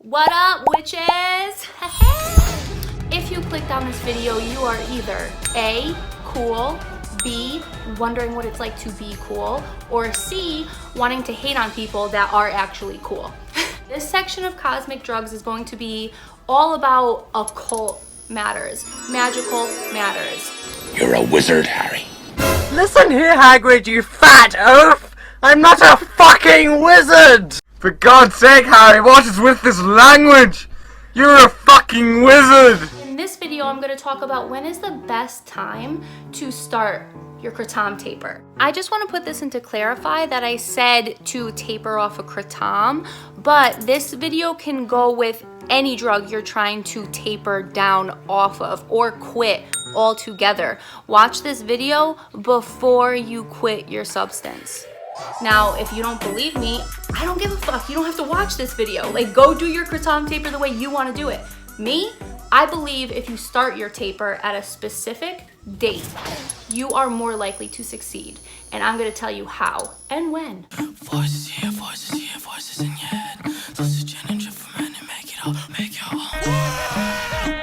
What up, witches? If you clicked on this video, you are either A, cool, B, wondering what it's like to be cool, or C, wanting to hate on people that are actually cool. This section of Cosmic Drugz is going to be all about occult matters, magical matters. You're a wizard, Harry. Listen here, Hagrid, you fat oaf! I'm not a fucking wizard! For God's sake, Harry, what is with this language? You're a fucking wizard! In this video, I'm going to talk about when is the best time to start your kratom taper. I just want to put this in to clarify that I said to taper off a kratom, but this video can go with any drug you're trying to taper down off of or quit altogether. Watch this video before you quit your substance. Now, if you don't believe me, I don't give a fuck. You don't have to watch this video. Like, go do your kratom taper the way you want to do it. Me, I believe if you start your taper at a specific date, you are more likely to succeed. And I'm going to tell you how and when. Voices here, voices in your head. This is gin and drip for men and make it all, make your own.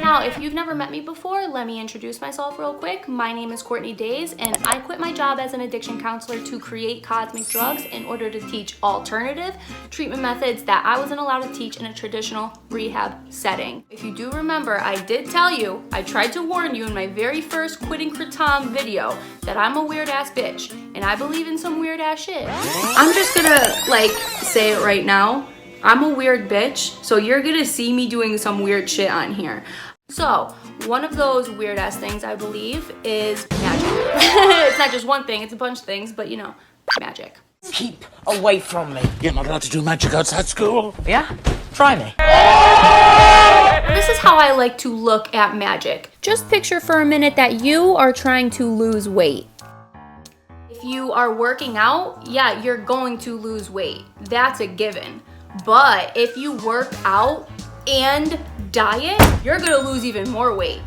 Now, if you've never met me before, let me introduce myself real quick. My name is Courtney Days, and I quit my job as an addiction counselor to create Cosmic Drugz in order to teach alternative treatment methods that I wasn't allowed to teach in a traditional rehab setting. If you do remember, I did tell you, I tried to warn you in my very first quitting kratom video that I'm a weird ass bitch, and I believe in some weird ass shit. I'm just gonna say it right now. I'm a weird bitch, so you're gonna see me doing some weird shit on here. So, one of those weird ass things I believe is magic. It's not just one thing, it's a bunch of things, but you know, magic. Keep away from me. You're not allowed to do magic outside school. Yeah? Try me. This is how I like to look at magic. Just picture for a minute that you are trying to lose weight. If you are working out, yeah, you're going to lose weight. That's a given. But if you work out and diet, you're gonna lose even more weight.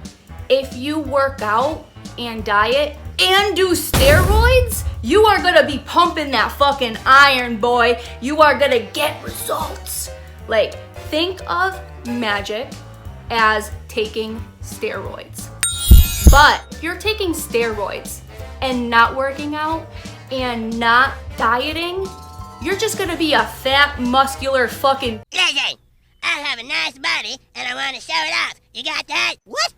If you work out and diet and do steroids, you are gonna be pumping that fucking iron, boy. You are gonna get results. Like, think of magic as taking steroids. But if you're taking steroids and not working out and not dieting, you're just gonna be a fat, muscular fucking Listen, I have a nice body and I want to show it off. You got that? What?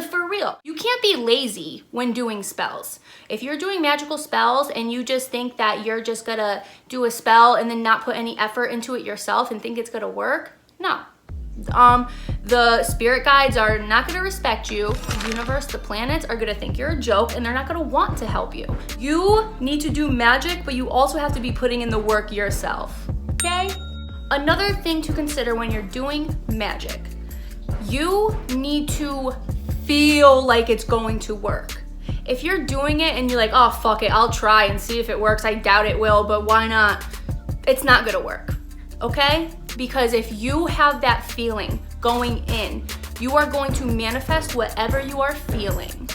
for real. You can't be lazy when doing spells. If you're doing magical spells and you just think that you're just gonna do a spell and then not put any effort into it yourself and think it's gonna work, no. The spirit guides are not gonna respect you. The universe, the planets are gonna think you're a joke and they're not gonna want to help you. You need to do magic, but you also have to be putting in the work yourself, okay? Another thing to consider when you're doing magic, you need to feel like it's going to work. If you're doing it and you're like, oh, fuck it, I'll try and see if it works. I doubt it will, but why not? It's not gonna work, okay? Because if you have that feeling going in, you are going to manifest whatever you are feeling.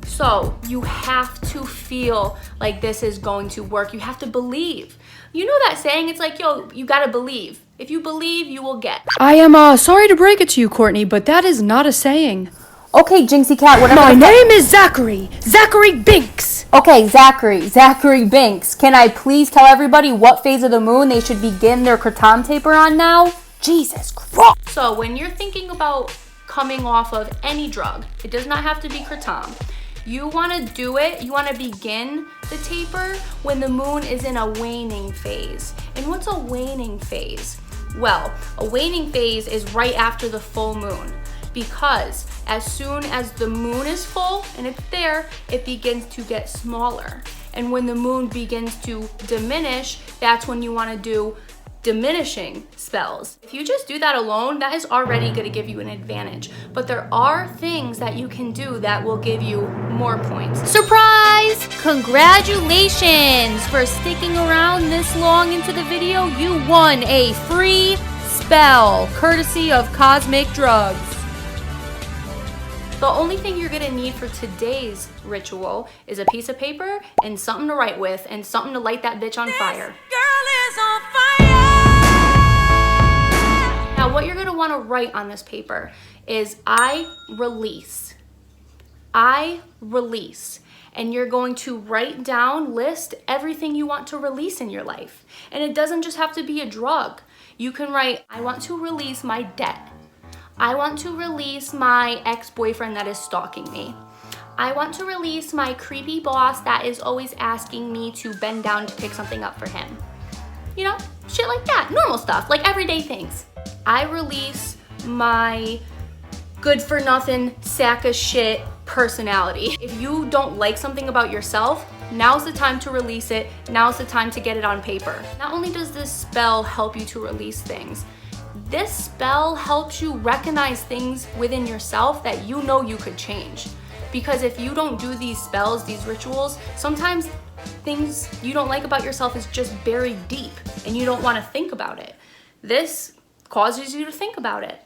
So you have to feel like this is going to work. You have to believe. You know that saying? It's like, yo, you gotta believe. If you believe, you will get. I am sorry to break it to you, Courtney, but that is not a saying. Okay, Jinxie Cat, whatever. My name is Zachary. Zachary Binks. Okay, Zachary Binks. Can I please tell everybody what phase of the moon they should begin their kratom taper on now? Jesus Christ. So when you're thinking about coming off of any drug, it does not have to be kratom. You want to do it, you want to begin the taper when the moon is in a waning phase. And what's a waning phase? Well, a waning phase is right after the full moon, because as soon as the moon is full and it's there, it begins to get smaller. And when the moon begins to diminish, that's when you want to do diminishing spells. If you just do that alone, that is already going to give you an advantage. But there are things that you can do that will give you more points. Surprise! Congratulations for sticking around this long into the video. You won a free spell courtesy of Cosmic Drugz. The only thing you're gonna need for today's ritual is a piece of paper and something to write with and something to light that bitch on fire. Girl is on fire. want to write on this paper is I release. I release. And you're going to write down, list everything you want to release in your life. And it doesn't just have to be a drug. You can write, I want to release my debt. I want to release my ex-boyfriend that is stalking me. I want to release my creepy boss that is always asking me to bend down to pick something up for him. You know, shit like that, normal stuff, like everyday things. I release my good for nothing, sack of shit personality. If you don't like something about yourself, now's the time to release it. Now's the time to get it on paper. Not only does this spell help you to release things, this spell helps you recognize things within yourself that you know you could change. Because if you don't do these spells, these rituals, sometimes things you don't like about yourself is just buried deep and you don't want to think about it. This causes you to think about it.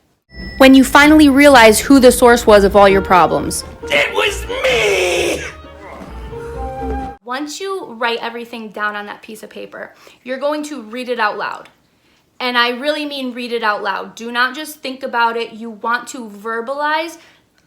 When you finally realize who the source was of all your problems. It was me! Once you write everything down on that piece of paper, you're going to read it out loud. And I really mean read it out loud. Do not just think about it. You want to verbalize,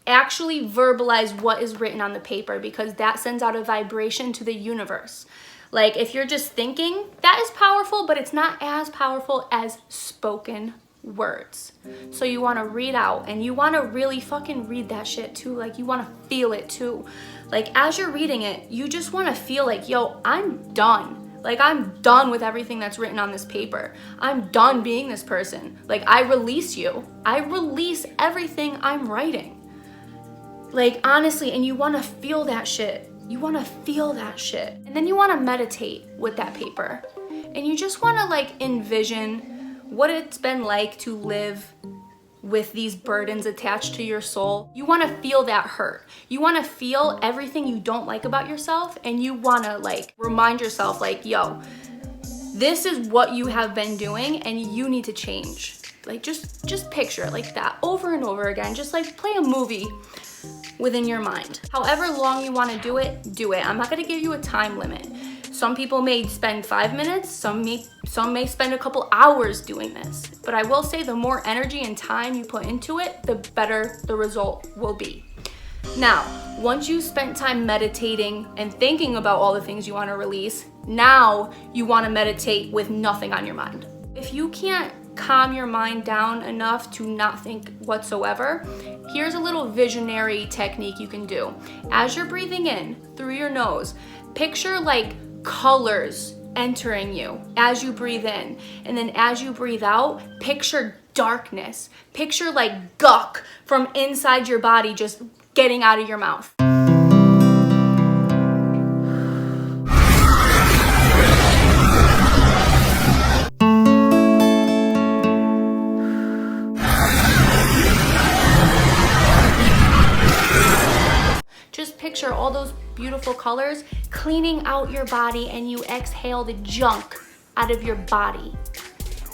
actually verbalize what is written on the paper, because that sends out a vibration to the universe. Like if you're just thinking, that is powerful, but it's not as powerful as spoken words. So you want to read out, and you want to really fucking read that shit too. Like you want to feel it too. Like as you're reading it, you just want to feel like, yo, I'm done. Like I'm done with everything that's written on this paper. I'm done being this person. Like I release you. I release everything I'm writing. Like honestly, and you want to feel that shit. You want to feel that shit. And then you want to meditate with that paper. And you just want to like envision what it's been like to live with these burdens attached to your soul. You want to feel that hurt. You want to feel everything you don't like about yourself, and you want to like remind yourself like, yo, this is what you have been doing and you need to change. Like just picture it like that over and over again. Just like play a movie within your mind. However long you want to do it, do it. I'm not going to give you a time limit. Some people may spend 5 minutes, some may spend a couple hours doing this. But I will say the more energy and time you put into it, the better the result will be. Now, once you spent time meditating and thinking about all the things you want to release, now you want to meditate with nothing on your mind. If you can't calm your mind down enough to not think whatsoever, here's a little visionary technique you can do. As you're breathing in through your nose, picture like colors entering you as you breathe in, and then as you breathe out, picture darkness. Picture like guck from inside your body just getting out of your mouth. Just picture all those beautiful colors cleaning out your body, and you exhale the junk out of your body.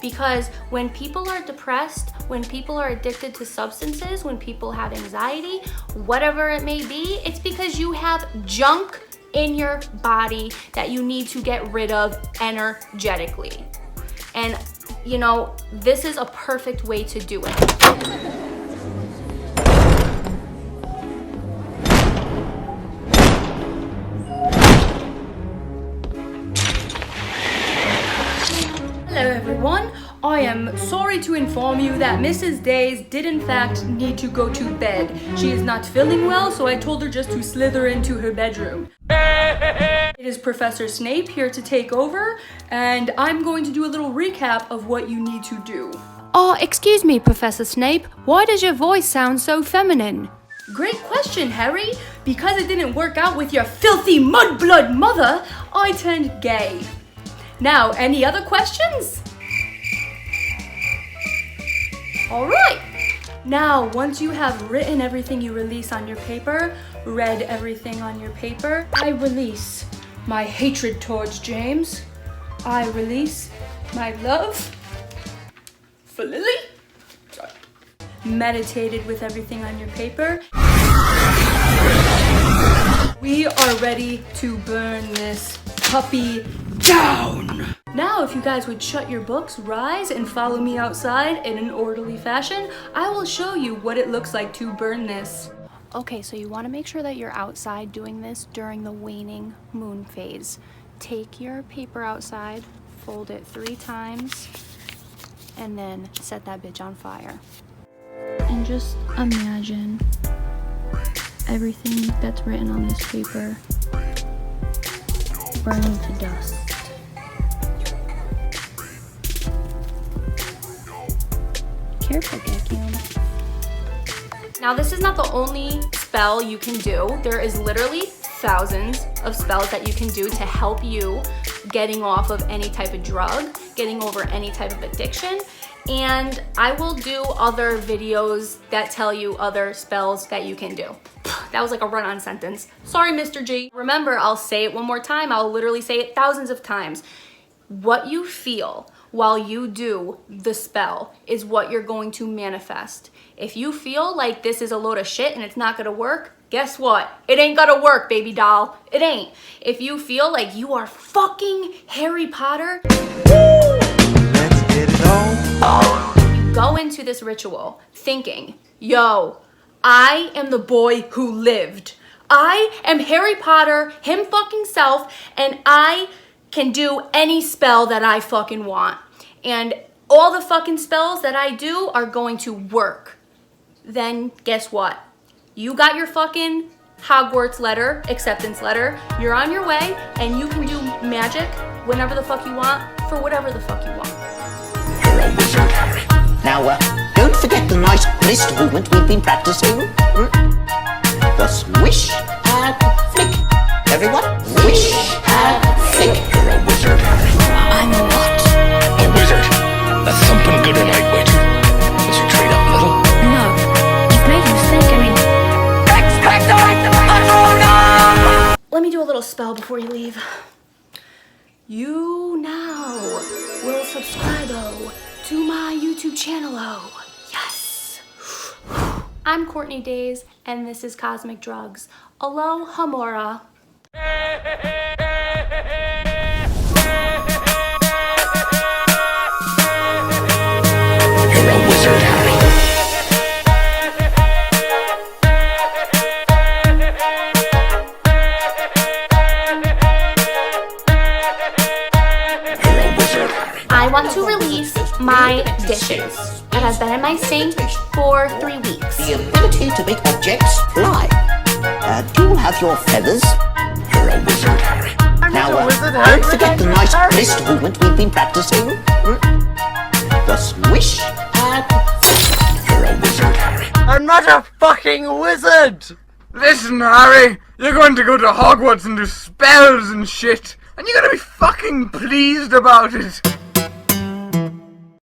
Because when people are depressed, when people are addicted to substances, when people have anxiety, whatever it may be, it's because you have junk in your body that you need to get rid of energetically. And you know, this is a perfect way to do it. Hello everyone, I am sorry to inform you that Mrs. Days did in fact need to go to bed. She is not feeling well, so I told her just to slither into her bedroom. It is Professor Snape here to take over, and I'm going to do a little recap of what you need to do. Oh, excuse me, Professor Snape. Why does your voice sound so feminine? Great question, Harry. Because it didn't work out with your filthy mudblood mother, I turned gay. Now, any other questions? All right. Now, once you have written everything you release on your paper, read everything on your paper, I release my hatred towards James. I release my love for Lily. Sorry. Meditated with everything on your paper. We are ready to burn this puppy down. Now, if you guys would shut your books, rise, and follow me outside in an orderly fashion, I will show you what it looks like to burn this. Okay, so you want to make sure that you're outside doing this during the waning moon phase. Take your paper outside, fold it 3 times, and then set that bitch on fire. And just imagine everything that's written on this paper burning to dust. Careful, Gakium. Now, this is not the only spell you can do. There is literally thousands of spells that you can do to help you getting off of any type of drug, getting over any type of addiction. And I will do other videos that tell you other spells that you can do. That was like a run-on sentence. Sorry, Mr. G. Remember, I'll say it one more time. I'll literally say it thousands of times. What you feel while you do the spell is what you're going to manifest. If you feel like this is a load of shit and it's not gonna work, guess what? It ain't gonna work, baby doll. It ain't. If you feel like you are fucking Harry Potter, Let's get it on. go into this ritual thinking, yo, I am the boy who lived. I am Harry Potter, him fucking self, and I can do any spell that I fucking want. And all the fucking spells that I do are going to work. Then guess what? You got your fucking Hogwarts letter, acceptance letter. You're on your way, and you can do magic whenever the fuck you want for whatever the fuck you want. You're a wizard, Harry. Now, don't forget the nice wrist movement we've been practicing. The swish and flick. Everyone, swish and flick. You're a wizard, Harry. I'm a what? A wizard. That's something good and lightweight. Let's you trade up a little. No, you've made a mistake. I mean, Let me do a little spell before you leave. You now will subscribe to my YouTube channel. Yes. I'm Courtney Days, and this is Cosmic Drugz. Aloha Mora. You're a wizard, Harry. You're a wizard, Harry. I want to release my dishes that have been in my sink for 3 weeks. The ability to make objects fly. Do you have your feathers? You're a wizard, Harry. Now, wizard, don't forget the nice wrist movement we've been practicing. The swish and flick. You're a wizard, Harry. I'm not a fucking wizard! Listen, Harry, you're going to go to Hogwarts and do spells and shit, and you're gonna be fucking pleased about it.